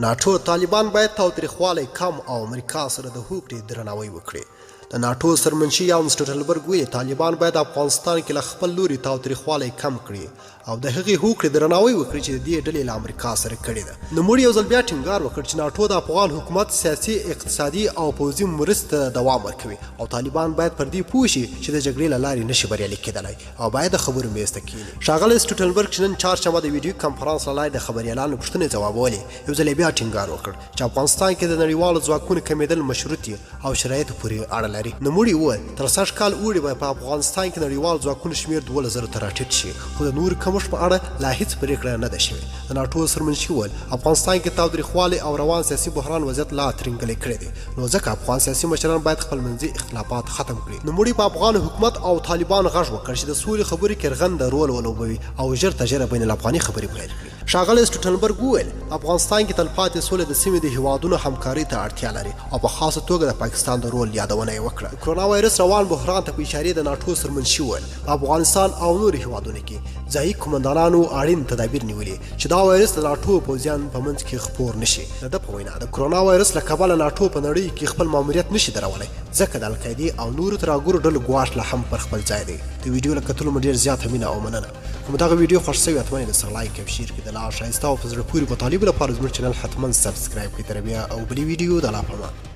ناټو طالبان باید تاوتریخوالی کم او امریکا سره د هوکړې درناوی وکړي. د ناټو سرمنشي یان سټولټنبرګ ویلي افغانستان باید افغانستان کې له خپل لوري تاوتریخوالی کم کړي او د هغې هوکړې درناوی وکړي چې د دې ډلې له امریکا سره کړې ده. نوموړي یو ځل بیا ټینګار وکړ چې ناټو د افغان حکومت سیاسي، اقتصادي او پوځي مرستې ته دوام ورکوي او طالبان باید پر دې پوه شي چې د جګړې له لارې نشي بریالي کېدلی او باید د خبرو میز ته کښېني. ښاغلی سټولټنبرګ چې نن چهارشنبه د ویډیو کنفرانس له لارې د خبریالانو پوښتنې ځوابولې، یو ځل بیا ټینګار وکړ چې افغانستان کې د نړیوالو ځواکونو کمېدل مشروط او شرایطو پورې اړه لري. نوموړي وویل تر سږ کال اوړي به په افغانستان کې نړیوال ځواکونو شمېر 12,000 ته راټیټ شي، خو د نورو کمښت په اړه لا هیڅ پرېکړه نه ده شوې. د ناټو سرمنشي وویل افغانستان کې تاوتریخوالی او روان سیاسي بحران وضعیت لا ترنګلی کړی دی، نو ځکه افغان سیاسي مشران باید خپل منځي اختلافات ختم کړي. نوموړي په افغان حکومت او طالبان غږ وکړ چې د سولې خبرې کې رغنده رول ولوبوي او ژر تر ژره بین الافغاني خبرې پیل کړي. ښاغلی سټولټنبرګ وویل افغانستان کې تلپاتې سولې د سیمې د هیوادونو همکارۍ ته اړتیا لري او په خاصه توګه د پاکستان د رول یادونه یې وکړه. د کرونا وایرس روان بحران ته په اشارې د ناټو سرمنشي وویل په افغانستان او نورو هیوادونو کې ځایي قومندانانو اړین تدابیر نیولي چې دا وایرس د ناټو پوځیان په منځ کې خپور نشي. د ده په وینا د کرونا وایرس له کبله ناټو په نړۍ کې خپل ماموریت نشي درولی، ځکه د القاعدې او نورو ترهګرو ډلو ګواښ لا هم پر خپل ځای دی. د ویډیو له کتلو مو ډېر زیاته مینه او مننه. که مو دغه ویډیو خوښ شوي حتما یې درسره لایک او شیر کړئ. د لا ښایسته او په زړه پورې مطالبو لپاره زموږ چینل حتما سبسکرایب کړئ. تر بیا او بلې ویډیو د لا په امان.